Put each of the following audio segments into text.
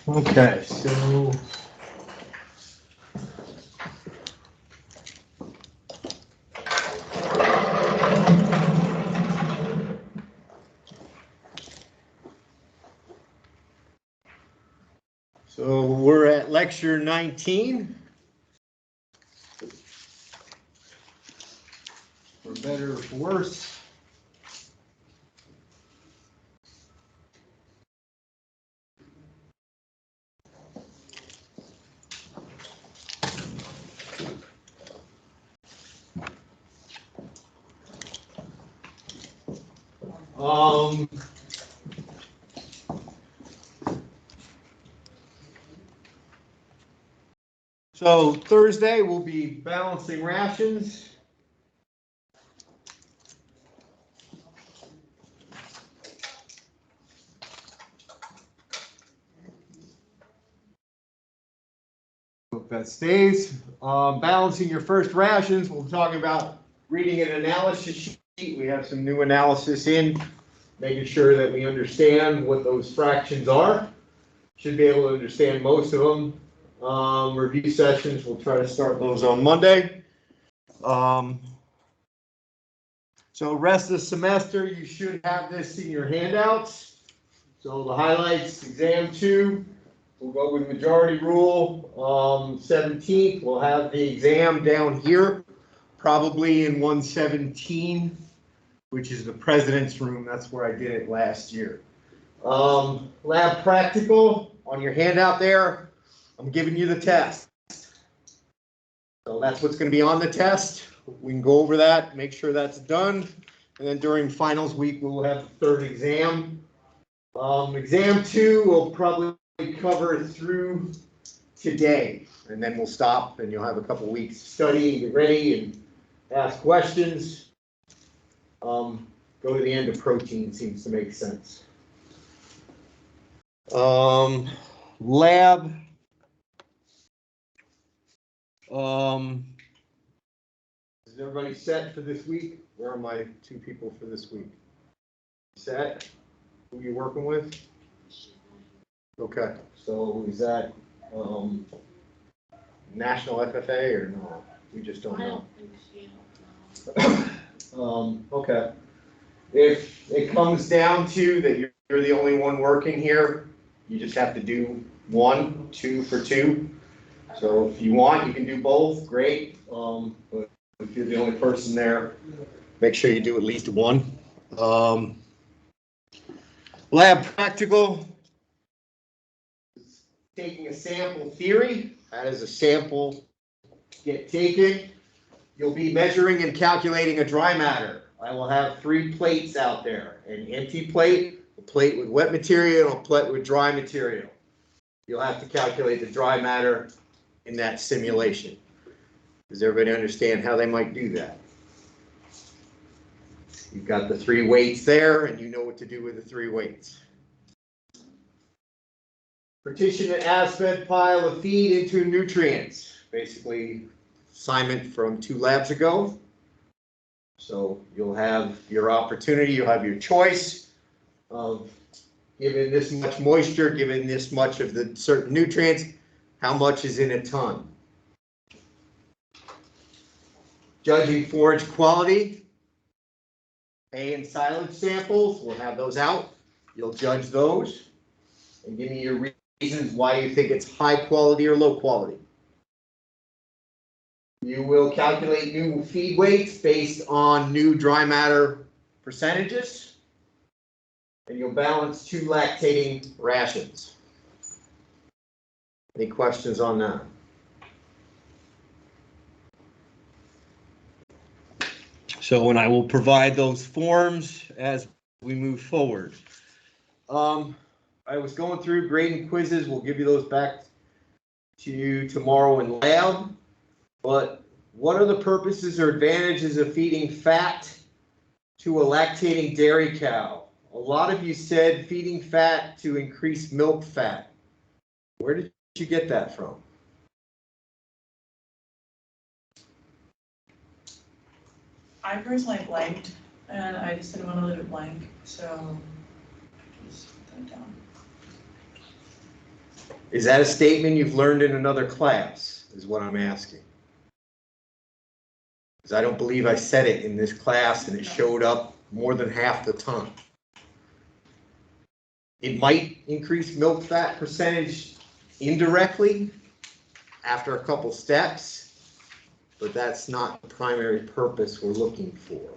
Okay, so we're at lecture 19. For better or for worse. So Thursday we'll be balancing rations. Hope that stays. Balancing your first rations, we'll be talking about reading an analysis sheet. We have some new analysis in, making sure that we understand what those fractions are. Should be able to understand most of them. Review sessions, we'll try to start those on Monday. So rest of the semester, you should have this in your handouts. So the highlights, exam 2, we'll go with majority rule. 17th, we'll have the exam down here, probably in 117, which is the president's room. That's where I did it last year. Lab practical on your handout there. I'm giving you the test. So that's what's going to be on the test. We can go over that, make sure that's done. And then during finals week, we'll have the third exam. Exam 2 we'll probably cover through today. And then we'll stop and you'll have a couple weeks to study and get ready and ask questions. Go to the end of protein seems to make sense. Lab. Is everybody set for this week? Where are my 2 people for this week? Set? Who are you working with? Okay, so is that national FFA or no? We just don't know. Okay. If it comes down to that you're the only one working here, you just have to do 1, 2 for 2. So if you want, you can do both, great. But if you're the only person there, make sure you do at least 1. Lab practical, taking a sample theory. How does a sample get taken? You'll be measuring and calculating a dry matter. I will have 3 plates out there, an empty plate, a plate with wet material, and a plate with dry material. You'll have to calculate the dry matter in that simulation. Does everybody understand how they might do that? You've got the 3 weights there, and you know what to do with the 3 weights. Partition an as-fed pile of feed into nutrients. Basically, assignment from 2 labs ago. So you'll have your opportunity, you'll have your choice of given this much moisture, given this much of the certain nutrients, how much is in a ton. Judging forage quality, hay and silage samples, we'll have those out. You'll judge those and give me your reasons why you think it's high quality or low quality. You will calculate new feed weights based on new dry matter percentages, and you'll balance 2 lactating rations. Any questions on that? So, and I will provide those forms as we move forward. I was going through grading quizzes. We'll give you those back to you tomorrow in lab. But what are the purposes or advantages of feeding fat to a lactating dairy cow? A lot of you said feeding fat to increase milk fat. Where did you get that from? I personally blanked, and I just didn't want to leave it blank, so I just put that down. Is that a statement you've learned in another class, is what I'm asking? Because I don't believe I said it in this class and it showed up more than half the time. It might increase milk fat percentage indirectly after a couple steps, but that's not the primary purpose we're looking for.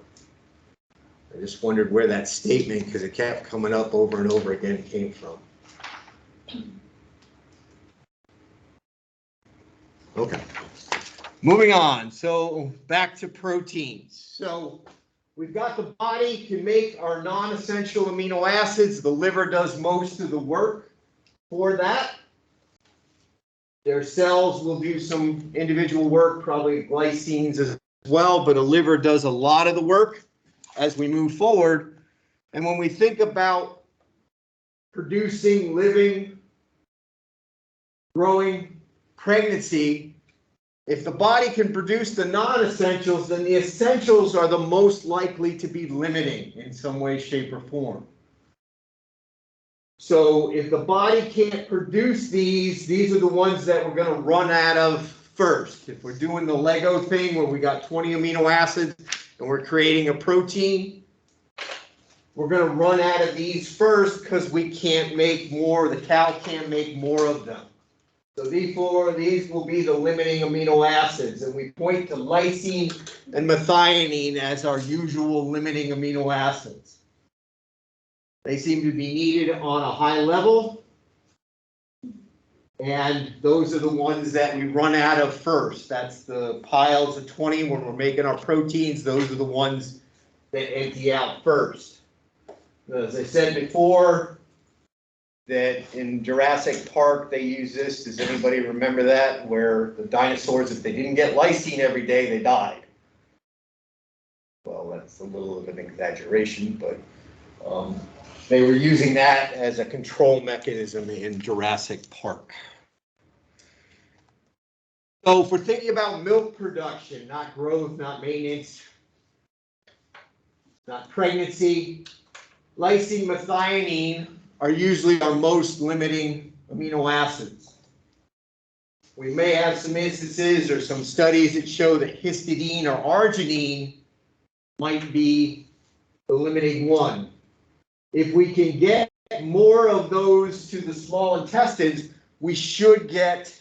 I just wondered where that statement, because it kept coming up over and over again, came from. Okay, moving on. So back to proteins. So we've got the body can make our non-essential amino acids. The liver does most of the work for that. Their cells will do some individual work, probably glycines as well, but a liver does a lot of the work as we move forward. And when we think about producing, living, growing, pregnancy, if the body can produce the non-essentials, then the essentials are the most likely to be limiting in some way, shape, or form. So if the body can't produce these are the ones that we're going to run out of first. If we're doing the Lego thing where we got 20 amino acids and we're creating a protein, we're going to run out of these first because we can't make more, the cow can't make more of them. So these will be the limiting amino acids, and we point to lysine and methionine as our usual limiting amino acids. They seem to be needed on a high level, and those are the ones that we run out of first. That's the piles of 20 when we're making our proteins. Those are the ones that empty out first. As I said before, that in Jurassic Park they use this. Does anybody remember that? Where the dinosaurs, if they didn't get lysine every day, they died. Well, that's a little of an exaggeration, but they were using that as a control mechanism in Jurassic Park. So if we're thinking about milk production, not growth, not maintenance, not pregnancy, lysine, methionine are usually our most limiting amino acids. We may have some instances or some studies that show that histidine or arginine might be the limiting one. If we can get more of those to the small intestines, we should get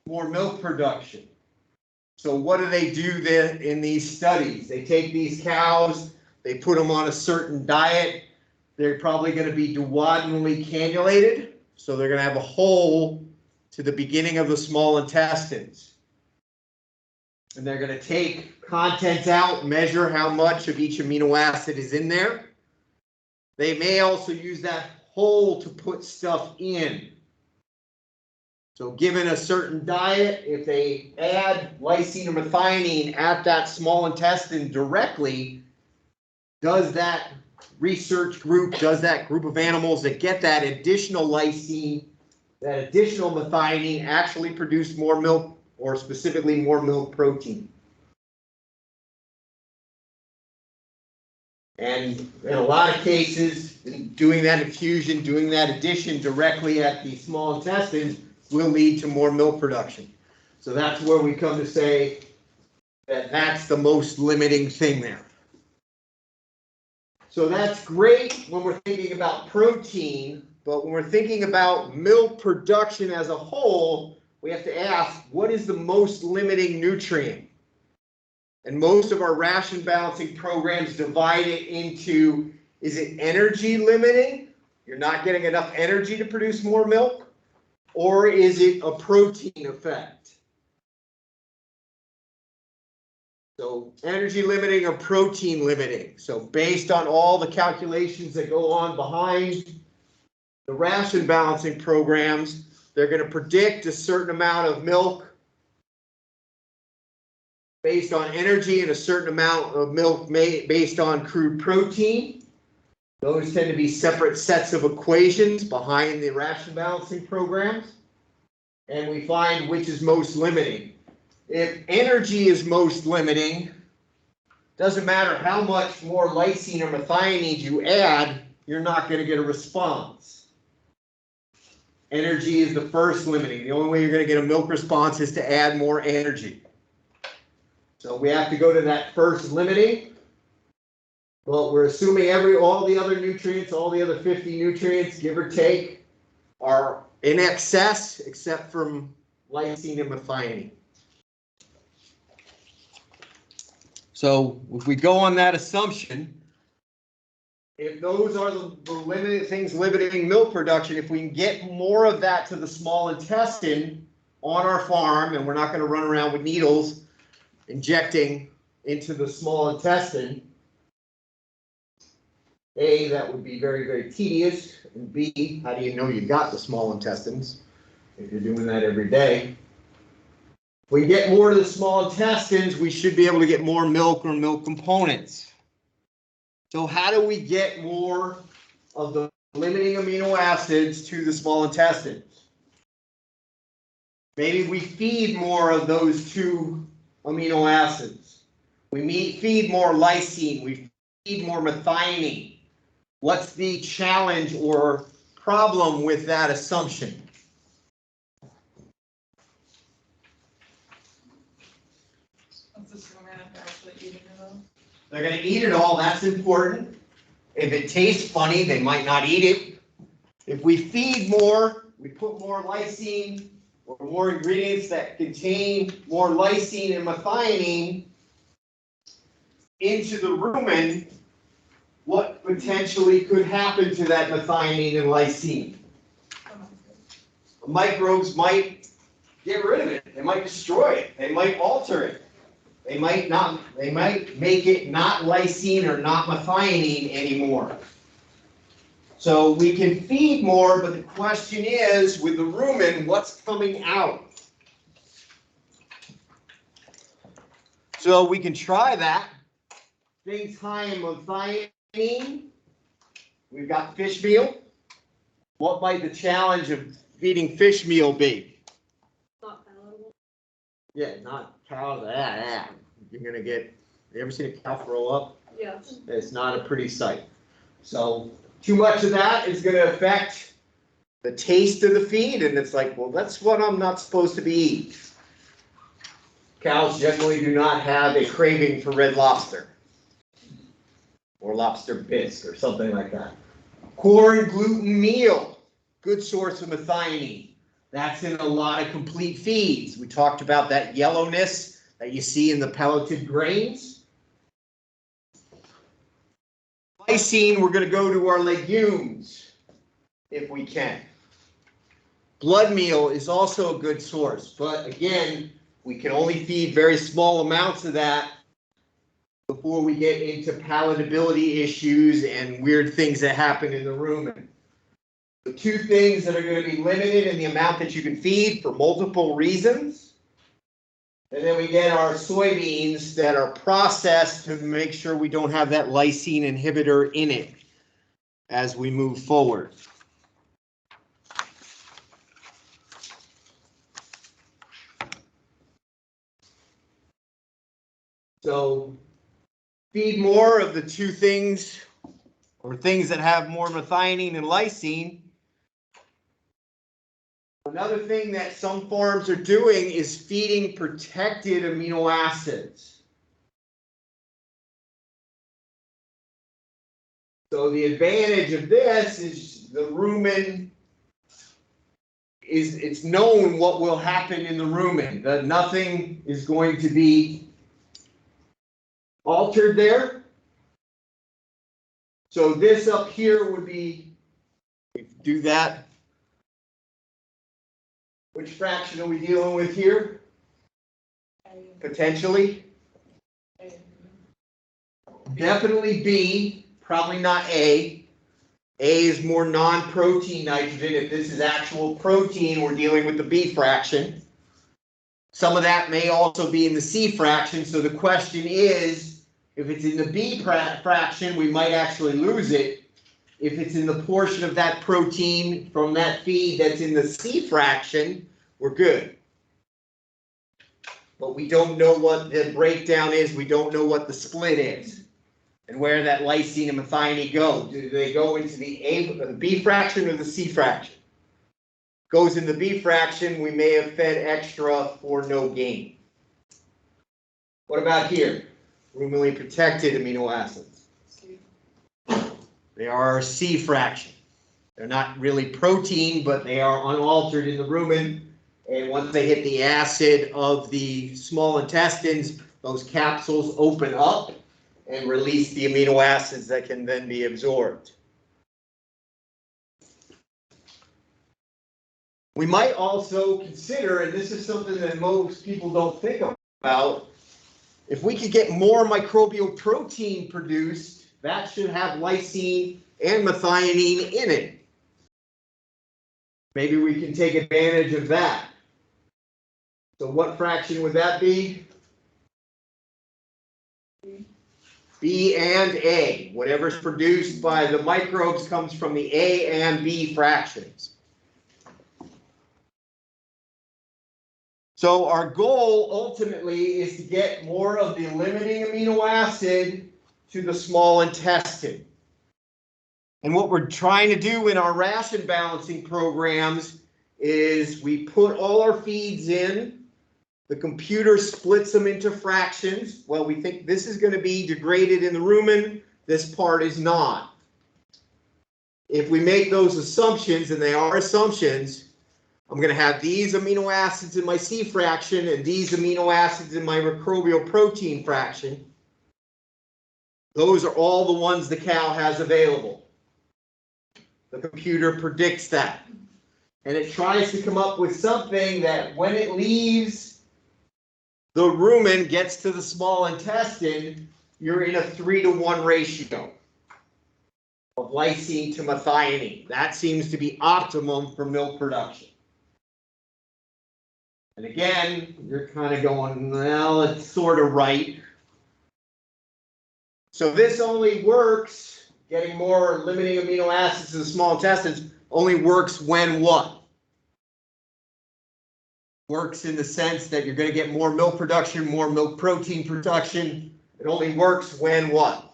more milk production. So what do they do then in these studies? They take these cows, they put them on a certain diet. They're probably going to be duodenally cannulated, so they're going to have a hole to the beginning of the small intestines. And they're going to take contents out, measure how much of each amino acid is in there. They may also use that hole to put stuff in. So given a certain diet, if they add lysine or methionine at that small intestine directly, does that research group, does that group of animals that get that additional lysine, that additional methionine actually produce more milk, or specifically more milk protein? And in a lot of cases, doing that infusion, doing that addition directly at the small intestines will lead to more milk production. So that's where we come to say that that's the most limiting thing there. So that's great when we're thinking about protein, but when we're thinking about milk production as a whole, we have to ask, what is the most limiting nutrient? And most of our ration balancing programs divide it into, is it energy limiting? You're not getting enough energy to produce more milk? Or is it a protein effect? So energy limiting or protein limiting. So based on all the calculations that go on behind the ration balancing programs, they're going to predict a certain amount of milk based on energy and a certain amount of milk based on crude protein. Those tend to be separate sets of equations behind the ration balancing programs. And we find which is most limiting. If energy is most limiting, doesn't matter how much more lysine or methionine you add, you're not going to get a response. Energy is the first limiting. The only way you're going to get a milk response is to add more energy. So we have to go to that first limiting. Well, we're assuming all the other nutrients, all the other 50 nutrients, give or take, are in excess, except from lysine and methionine. So if we go on that assumption, if those are the limited things limiting milk production, if we can get more of that to the small intestine on our farm, and we're not going to run around with needles injecting into the small intestine, A, that would be very, very tedious, and B, how do you know you got the small intestines if you're doing that every day? If we get more to the small intestines, we should be able to get more milk or milk components. So how do we get more of the limiting amino acids to the small intestines? Maybe we feed more of those two amino acids. We feed more lysine, we feed more methionine. What's the challenge or problem with that assumption? Let's assume we're not actually eating it all. They're going to eat it all, that's important. If it tastes funny, they might not eat it. If we feed more, we put more lysine or more ingredients that contain more lysine and methionine into the rumen, what potentially could happen to that methionine and lysine? Microbes might get rid of it. They might destroy it. They might alter it. They might make it not lysine or not methionine anymore. So we can feed more, but the question is, with the rumen, what's coming out? So we can try that. Things high in methionine. We've got fish meal. What might the challenge of feeding fish meal be? Not palatable. Yeah, not cow. You're gonna get. You ever seen a cow throw up? Yeah. It's not a pretty sight. So too much of that is going to affect the taste of the feed, and it's like, well, that's what I'm not supposed to be eating. Cows generally do not have a craving for red lobster or lobster bisque or something like that. Corn gluten meal, good source of methionine. That's in a lot of complete feeds. We talked about that yellowness that you see in the pelleted grains. Lysine, we're going to go to our legumes if we can. Blood meal is also a good source, but again, we can only feed very small amounts of that before we get into palatability issues and weird things that happen in the rumen. The two things that are going to be limited in the amount that you can feed for multiple reasons. And then we get our soybeans that are processed to make sure we don't have that lysine inhibitor in it as we move forward. So feed more of the two things, or things that have more methionine and lysine. Another thing that some farms are doing is feeding protected amino acids. So the advantage of this is the rumen it's known what will happen in the rumen. That nothing is going to be altered there. So this up here would be, do that. Which fraction are we dealing with here? Potentially? Definitely B, probably not A. A is more non-protein nitrogen. If this is actual protein, we're dealing with the B fraction. Some of that may also be in the C fraction, so the question is, if it's in the B fraction, we might actually lose it. If it's in the portion of that protein from that feed that's in the C fraction, we're good. But we don't know what the breakdown is. We don't know what the split is and where that lysine and methionine go. Do they go into the B fraction or the C fraction? goes in the B fraction, we may have fed extra for no gain. What about here? Ruminally protected amino acids. They are C fraction. They're not really protein, but they are unaltered in the rumen. And once they hit the acid of the small intestines, those capsules open up and release the amino acids that can then be absorbed. We might also consider, and this is something that most people don't think about, if we could get more microbial protein produced, that should have lysine and methionine in it. Maybe we can take advantage of that. So what fraction would that be? B and A. Whatever's produced by the microbes comes from the A and B fractions. So our goal ultimately is to get more of the limiting amino acid to the small intestine. And what we're trying to do in our ration balancing programs is we put all our feeds in, the computer splits them into fractions. Well, we think this is going to be degraded in the rumen, this part is not. If we make those assumptions, and they are assumptions, I'm going to have these amino acids in my C fraction and these amino acids in my microbial protein fraction. Those are all the ones the cow has available. The computer predicts that. And it tries to come up with something that when it leaves the rumen, gets to the small intestine, you're in a 3-to-1 ratio of lysine to methionine. That seems to be optimum for milk production. And again, you're kind of going, well, it's sort of right. So this only works, getting more limiting amino acids to the small intestines, only works when what? Works in the sense that you're going to get more milk production, more milk protein production. It only works when what?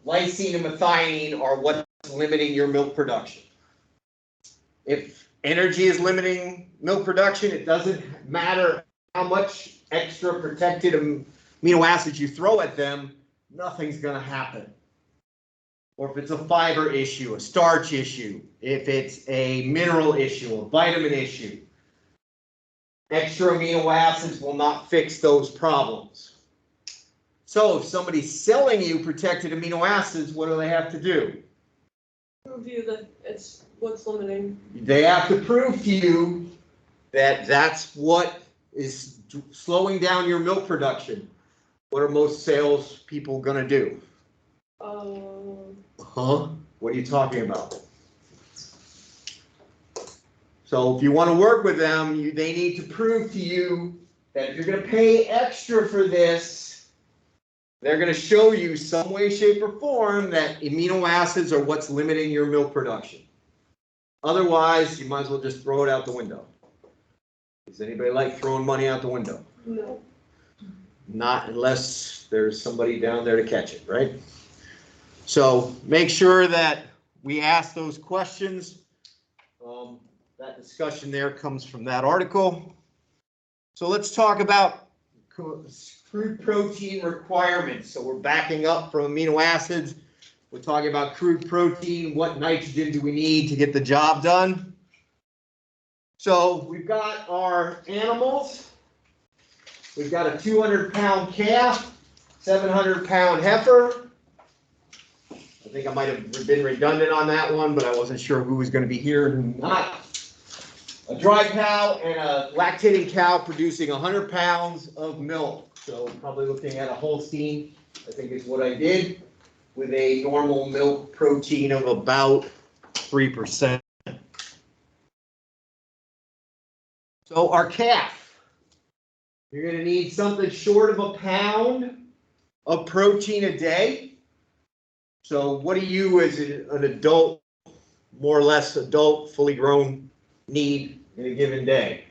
Lysine and methionine are what's limiting your milk production. If energy is limiting milk production, it doesn't matter how much extra protected amino acids you throw at them, nothing's going to happen. Or if it's a fiber issue, a starch issue, if it's a mineral issue, a vitamin issue, extra amino acids will not fix those problems. So if somebody's selling you protected amino acids, what do they have to do? Prove you that it's what's limiting. They have to prove to you that that's what is slowing down your milk production. What are most sales people going to do? What are you talking about? So if you want to work with them, they need to prove to you that if you're going to pay extra for this, they're going to show you some way, shape, or form that amino acids are what's limiting your milk production. Otherwise, you might as well just throw it out the window. Does anybody like throwing money out the window? No. Not unless there's somebody down there to catch it, right? So make sure that we ask those questions. That discussion there comes from that article. So let's talk about crude protein requirements. So we're backing up from amino acids. We're talking about crude protein. What nitrogen do we need to get the job done? So we've got our animals. We've got a 200-pound calf, 700-pound heifer. I think I might have been redundant on that one, but I wasn't sure who was going to be here and who not. A dry cow and a lactating cow producing 100 pounds of milk. So probably looking at a Holstein, I think is what I did, with a normal milk protein of about 3%. So our calf, you're going to need something short of a pound of protein a day. So what do you as an adult, more or less adult, fully grown, need in a given day?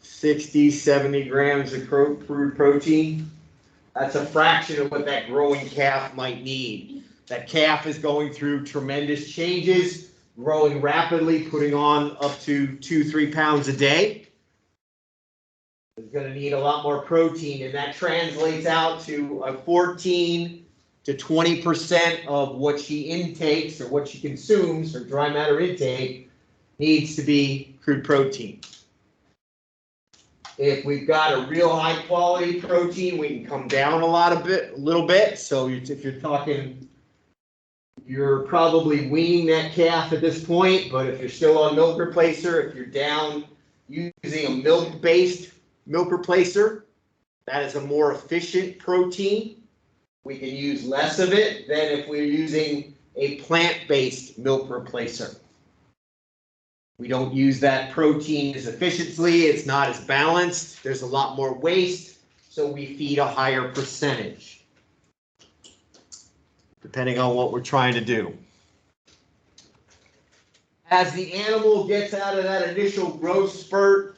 60, 70 grams of crude protein. That's a fraction of what that growing calf might need. That calf is going through tremendous changes, growing rapidly, putting on up to 2-3 pounds a day. It's going to need a lot more protein, and that translates out to a 14 to 20% of what she intakes or what she consumes, her dry matter intake, needs to be crude protein. If we've got a real high quality protein, we can come down a little bit. So if you're talking, you're probably weaning that calf at this point, but if you're still on milk replacer, if you're down using a milk-based milk replacer, that is a more efficient protein. We can use less of it than if we're using a plant-based milk replacer. We don't use that protein as efficiently, it's not as balanced, there's a lot more waste, so we feed a higher percentage, depending on what we're trying to do. As the animal gets out of that initial growth spurt,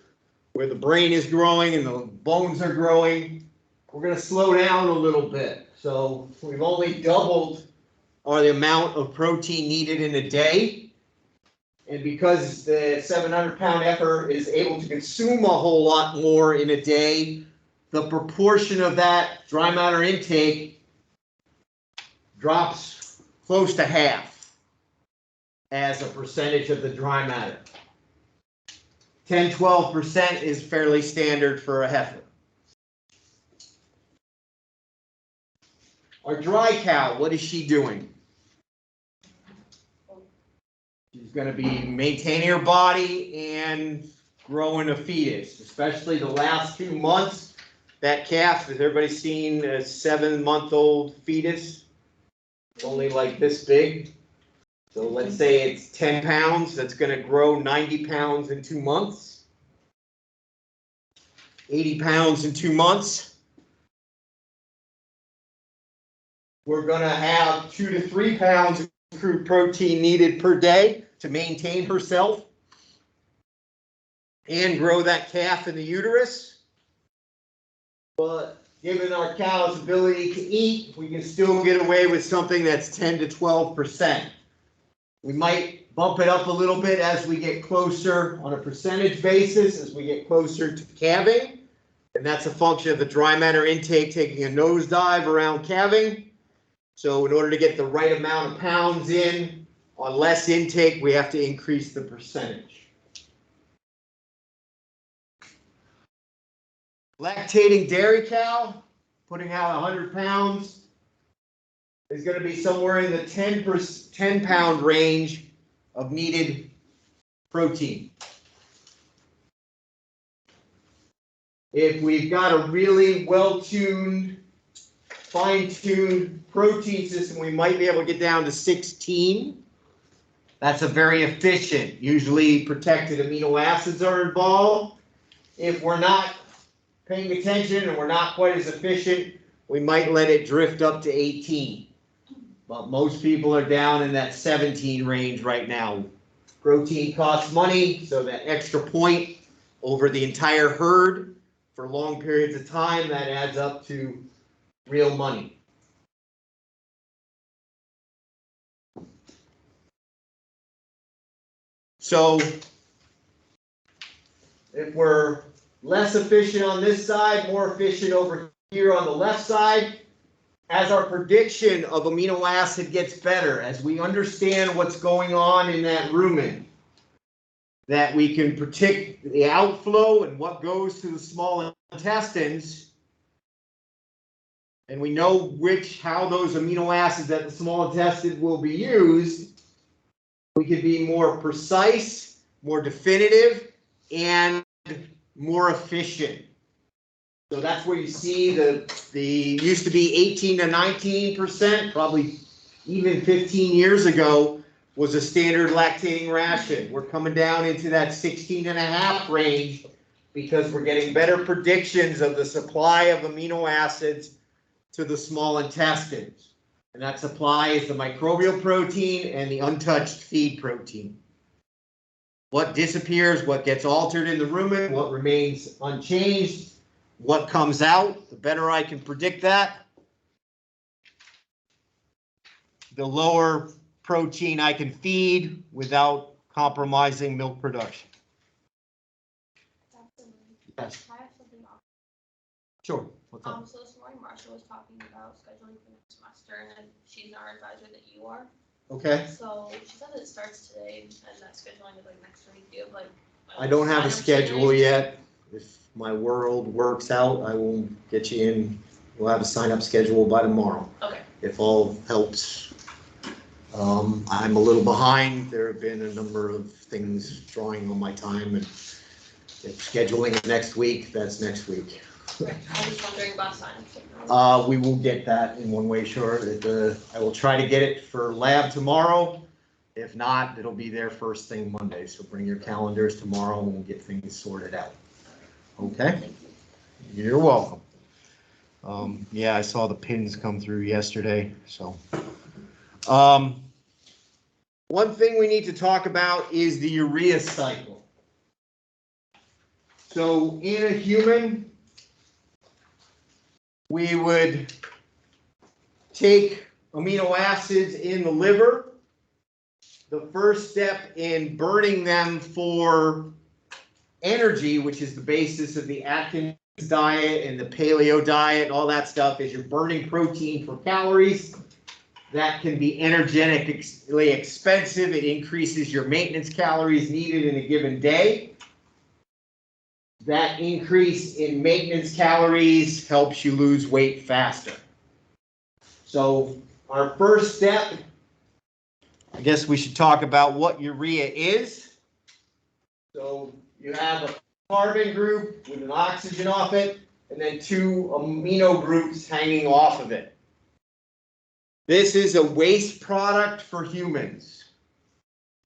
where the brain is growing and the bones are growing, we're going to slow down a little bit. So we've only doubled the amount of protein needed in a day. And because the 700-pound heifer is able to consume a whole lot more in a day, the proportion of that dry matter intake drops close to half as a percentage of the dry matter. 10-12% is fairly standard for a heifer. Our dry cow, what is she doing? She's going to be maintaining her body and growing a fetus, especially the last 2 months. That calf, has everybody seen a 7-month-old fetus? Only like this big. So let's say it's 10 pounds. That's going to grow 90 pounds in 2 months. 80 pounds in 2 months. We're going to have 2 to 3 pounds of crude protein needed per day to maintain herself and grow that calf in the uterus. But given our cow's ability to eat, we can still get away with something that's 10 to 12%. We might bump it up a little bit as we get closer on a percentage basis, as we get closer to calving. And that's a function of the dry matter intake taking a nosedive around calving. So in order to get the right amount of pounds in on less intake, we have to increase the percentage. Lactating dairy cow, putting out 100 pounds, is going to be somewhere in the 10 pound range of needed protein. If we've got a really well-tuned, fine-tuned protein system, we might be able to get down to 16. That's a very efficient. Usually protected amino acids are involved. If we're not paying attention and we're not quite as efficient, we might let it drift up to 18. But most people are down in that 17 range right now. Protein costs money, so that extra point over the entire herd for long periods of time, that adds up to real money. So if we're less efficient on this side, more efficient over here on the left side, as our prediction of amino acid gets better, as we understand what's going on in that rumen, that we can predict the outflow and what goes to the small intestines, and we know how those amino acids at the small intestine will be used, we can be more precise, more definitive, and more efficient. So that's where you see the used to be 18 to 19%, probably even 15 years ago, was a standard lactating ration. We're coming down into that 16.5 range because we're getting better predictions of the supply of amino acids to the small intestines. And that supply is the microbial protein and the untouched feed protein. What disappears, what gets altered in the rumen, what remains unchanged, what comes out, the better I can predict that, the lower protein I can feed without compromising milk production. Yes. I have something off. Sure. What's up? So this morning Marsha was talking about scheduling for next semester, and she's our advisor that you are. Okay. So she said it starts today, and that scheduling is like next week. Do you have like? I don't have a sign-up schedule sheet? yet. If my world works out, I will get you in. We'll have a sign-up schedule by tomorrow. Okay. If all helps. I'm a little behind. There have been a number of things drawing on my time, and if scheduling it next week, that's next week. Right. I was just wondering about sign-up sheet. We will get that in one way, sure. I will try to get it for lab tomorrow. If not, it'll be there first thing Monday. So bring your calendars tomorrow and we'll get things sorted out. Okay? You're welcome. Yeah, I saw the pins come through yesterday, so. One thing we need to talk about is the urea cycle. So in a human, we would take amino acids in the liver. The first step in burning them for energy, which is the basis of the Atkins diet and the paleo diet and all that stuff, is you're burning protein for calories. That can be energetically expensive. It increases your maintenance calories needed in a given day. That increase in maintenance calories helps you lose weight faster. So our first step, I guess we should talk about what urea is. So you have a carbon group with an oxygen off it, and then two amino groups hanging off of it. This is a waste product for humans.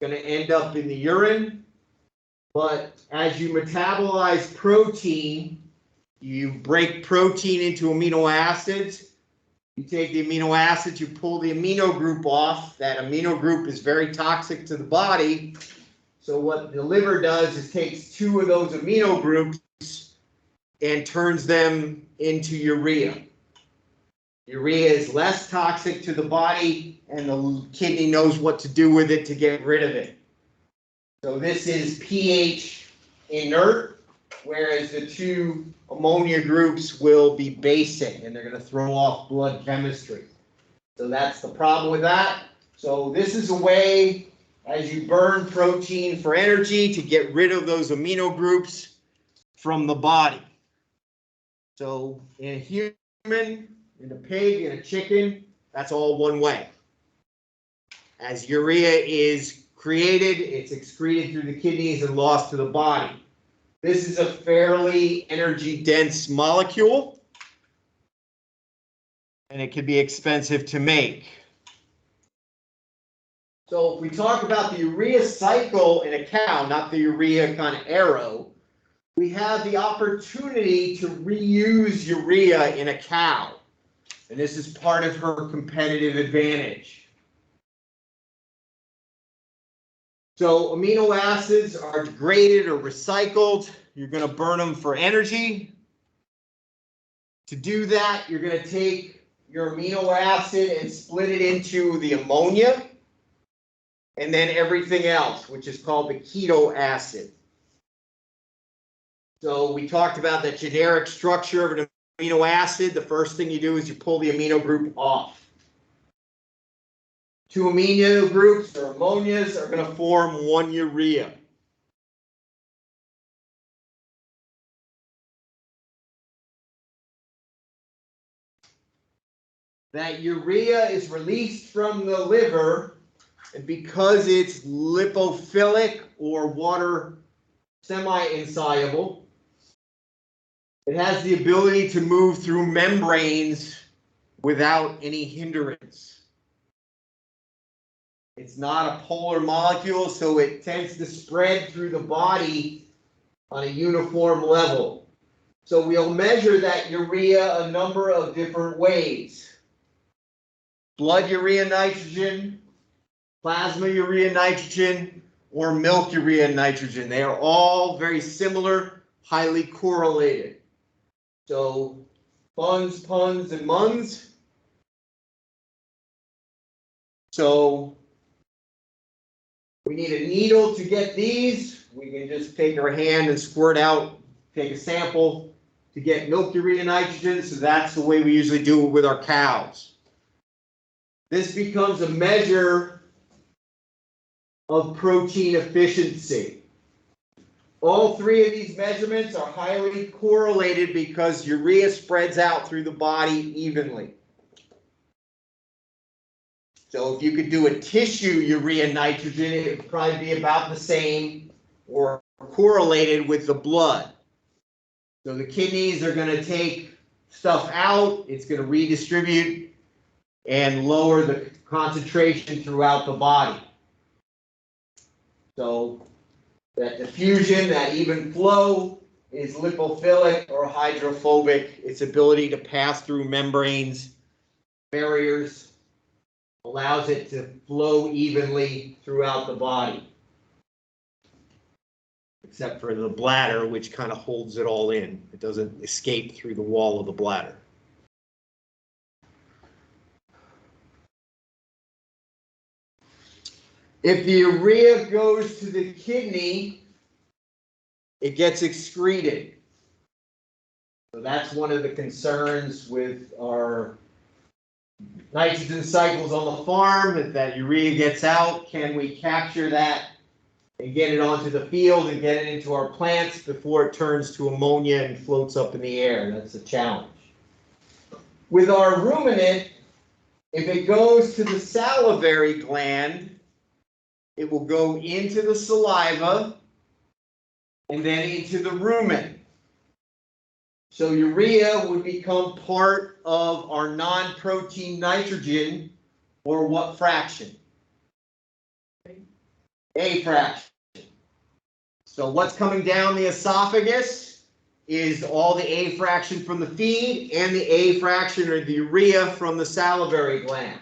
It's going to end up in the urine, but as you metabolize protein, you break protein into amino acids. You take the amino acids, you pull the amino group off. That amino group is very toxic to the body. So what the liver does is takes two of those amino groups and turns them into urea. Urea is less toxic to the body, and the kidney knows what to do with it to get rid of it. So this is pH inert, whereas the two ammonia groups will be basic, and they're going to throw off blood chemistry. So that's the problem with that. So this is a way, as you burn protein for energy, to get rid of those amino groups from the body. So in a human, in a pig, in a chicken, that's all one way. As urea is created, it's excreted through the kidneys and lost to the body. This is a fairly energy-dense molecule, and it can be expensive to make. So if we talk about the urea cycle in a cow, not the urea kind of arrow, we have the opportunity to reuse urea in a cow. And this is part of her competitive advantage. So amino acids are degraded or recycled. You're going to burn them for energy. To do that, you're going to take your amino acid and split it into the ammonia and then everything else, which is called the keto acid. So we talked about the generic structure of an amino acid. The first thing you do is you pull the amino group off. Two amino groups or ammonias are going to form one urea. That urea is released from the liver, and because it's lipophilic or water semi-insoluble, it has the ability to move through membranes without any hindrance. It's not a polar molecule, so it tends to spread through the body on a uniform level. So we'll measure that urea a number of different ways. Blood urea nitrogen, plasma urea nitrogen, or milk urea nitrogen. They are all very similar, highly correlated. So buns, puns, and muns. So we need a needle to get these. We can just take our hand and squirt out, take a sample to get milk urea nitrogen. So that's the way we usually do it with our cows. This becomes a measure of protein efficiency. All three of these measurements are highly correlated because urea spreads out through the body evenly. So if you could do a tissue urea nitrogen, it would probably be about the same or correlated with the blood. So the kidneys are going to take stuff out, it's going to redistribute and lower the concentration throughout the body. So that diffusion, that even flow is lipophilic or hydrophobic. Its ability to pass through membranes, barriers, allows it to flow evenly throughout the body. Except for the bladder, which kind of holds it all in. It doesn't escape through the wall of the bladder. If the urea goes to the kidney, it gets excreted. So that's one of the concerns with our nitrogen cycles on the farm. If that urea gets out, can we capture that and get it onto the field and get it into our plants before it turns to ammonia and floats up in the air? That's a challenge. With our ruminant, if it goes to the salivary gland, it will go into the saliva and then into the rumen. So urea would become part of our non-protein nitrogen, or what fraction? A fraction. So what's coming down the esophagus is all the A fraction from the feed and the A fraction or the urea from the salivary gland.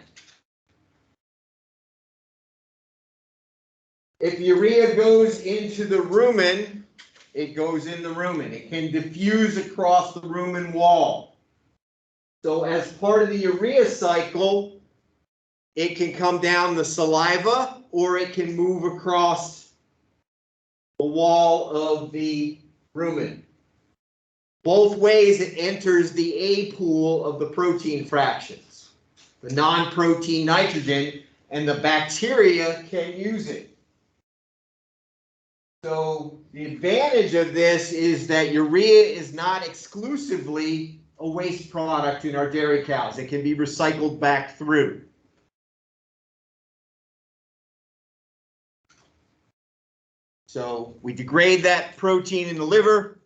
If urea goes into the rumen, it goes in the rumen. It can diffuse across the rumen wall. So as part of the urea cycle, it can come down the saliva or it can move across the wall of the rumen. Both ways it enters the A pool of the protein fractions, the non-protein nitrogen, and the bacteria can use it. So the advantage of this is that urea is not exclusively a waste product in our dairy cows. It can be recycled back through. So we degrade that protein in the liver.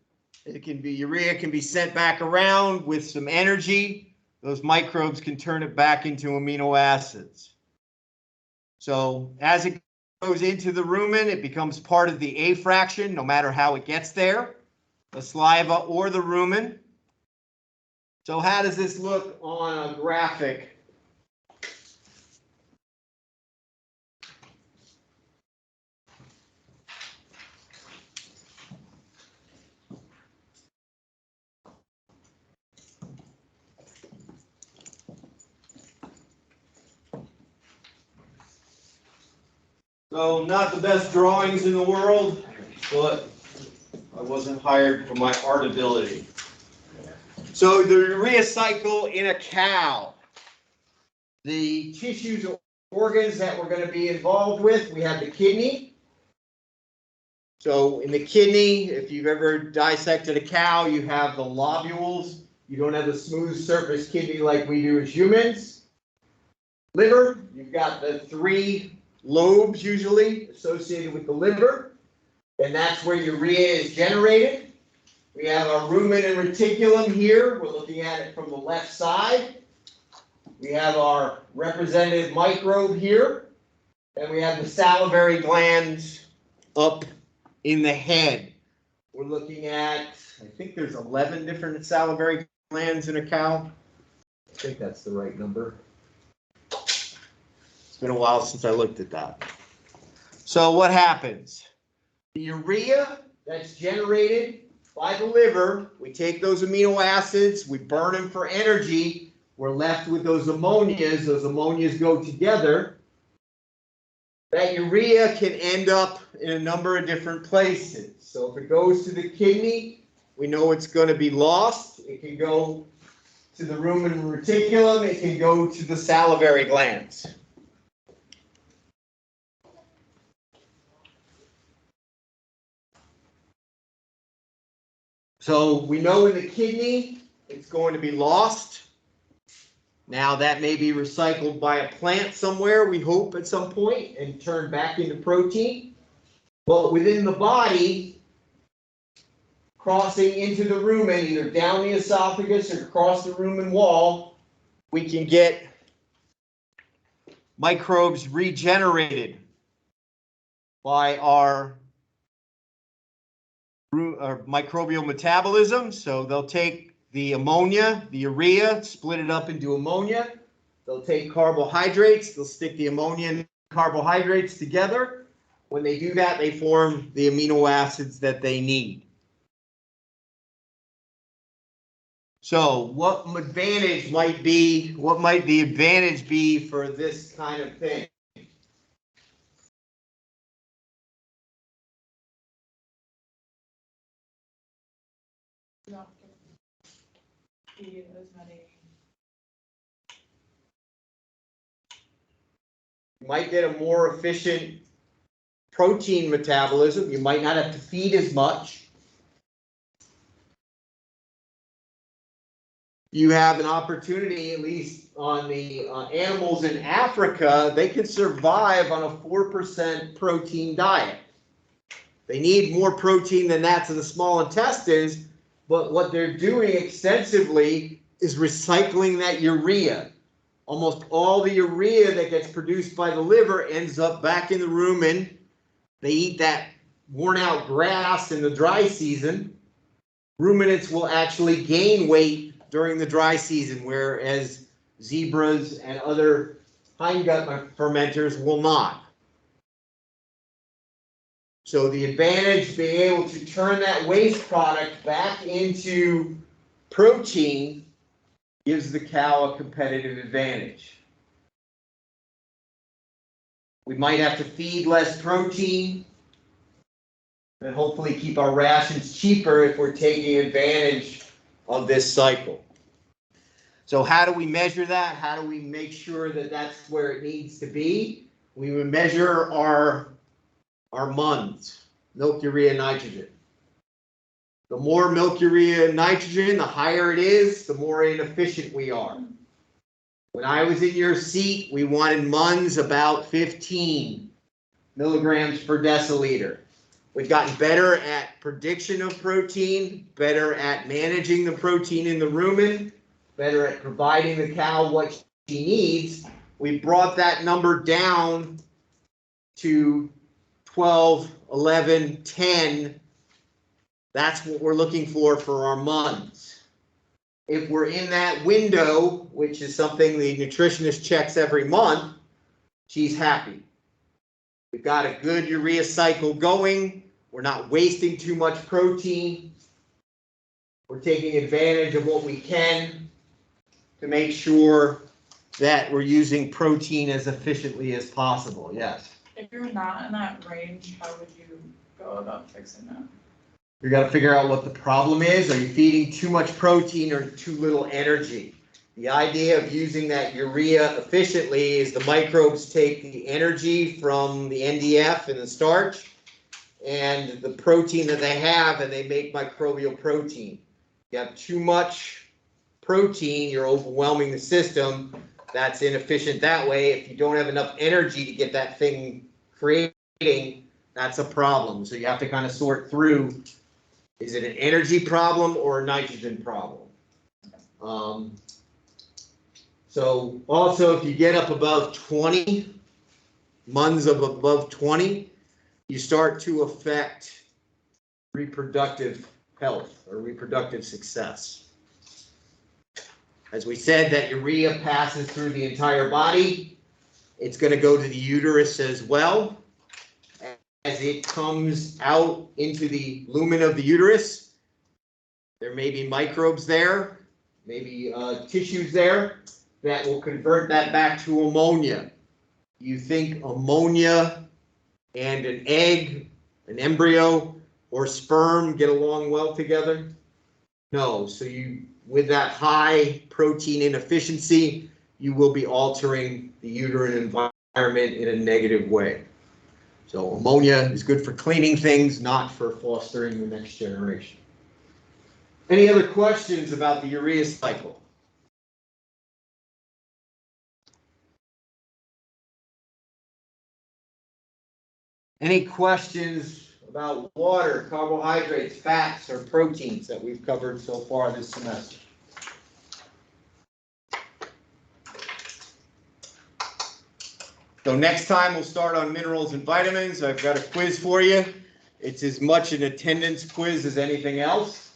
It can be, urea can be sent back around with some energy. Those microbes can turn it back into amino acids. So as it goes into the rumen, it becomes part of the A fraction, no matter how it gets there, the saliva or the rumen. So how does this look on a graphic? So not the best drawings in the world, but I wasn't hired for my art ability. So the urea cycle in a cow. The tissues or organs that we're going to be involved with, we have the kidney. So in the kidney, if you've ever dissected a cow, you have the lobules. You don't have the smooth surface kidney like we do as humans. Liver, you've got the 3 lobes usually associated with the liver, and that's where urea is generated. We have our rumen and reticulum here. We're looking at it from the left side. We have our representative microbe here, and we have the salivary glands up in the head. We're looking at, I think there's 11 different salivary glands in a cow. I think that's the right number. It's been a while since I looked at that. So what happens? The urea that's generated by the liver, we take those amino acids, we burn them for energy, we're left with those ammonias. Those ammonias go together that urea can end up in a number of different places. So if it goes to the kidney, we know it's going to be lost. It can go to the rumen reticulum. It can go to the salivary glands. So we know in the kidney, it's going to be lost. Now that may be recycled by a plant somewhere, we hope at some point, and turned back into protein. But within the body, crossing into the rumen, either down the esophagus or across the rumen wall, we can get microbes regenerated by our microbial metabolism. So they'll take the ammonia, the urea, split it up into ammonia. They'll take carbohydrates, they'll stick the ammonia and carbohydrates together. When they do that, they form the amino acids that they need. So what advantage might be, what might the advantage be for this kind of thing? Not feed as many. You might get a more efficient protein metabolism. You might not have to feed as much. You have an opportunity, at least on the animals in Africa, they can survive on a 4% protein diet. They need more protein than that to the small intestines, but what they're doing extensively is recycling that urea. Almost all the urea that gets produced by the liver ends up back in the rumen. They eat that worn out grass in the dry season. Ruminants will actually gain weight during the dry season, whereas zebras and other hindgut fermenters will not. So the advantage being able to turn that waste product back into protein gives the cow a competitive advantage. We might have to feed less protein and hopefully keep our rations cheaper if we're taking advantage of this cycle. So how do we measure that? How do we make sure that that's where it needs to be? We would measure our MUNs, milk, urea, nitrogen. The more milk, urea, nitrogen, the higher it is, the more inefficient we are. When I was in your seat, we wanted MUNs about 15 milligrams per deciliter. We've gotten better at prediction of protein, better at managing the protein in the rumen, better at providing the cow what she needs. We brought that number down to 12, 11, 10. That's what we're looking for our MUNs. If we're in that window, which is something the nutritionist checks every month, she's happy. We've got a good urea cycle going. We're not wasting too much protein. We're taking advantage of what we can to make sure that we're using protein as efficiently as possible. Yes? If you're not in that range, how would you go about fixing that? You got to figure out what the problem is. Are you feeding too much protein or too little energy? The idea of using that urea efficiently is the microbes take the energy from the NDF and the starch and the protein that they have, and they make microbial protein. You have too much protein, you're overwhelming the system. That's inefficient that way. If you don't have enough energy to get that thing creating, that's a problem. So you have to kind of sort through, is it an energy problem or a nitrogen problem? So also, if you get up above 20, MUNs of above 20, you start to affect reproductive health or reproductive success. As we said, that urea passes through the entire body. It's going to go to the uterus as well. As it comes out into the lumen of the uterus, there may be microbes there, maybe tissues there that will convert that back to ammonia. you think ammonia and an egg, an embryo, or sperm get along well together? No. So you, with that high protein inefficiency, you will be altering the uterine environment in a negative way. So ammonia is good for cleaning things, not for fostering the next generation. Any other questions about the urea cycle? Any questions about water, carbohydrates, fats, or proteins that we've covered so far this semester? So next time we'll start on minerals and vitamins. I've got a quiz for you. It's as much an attendance quiz as anything else.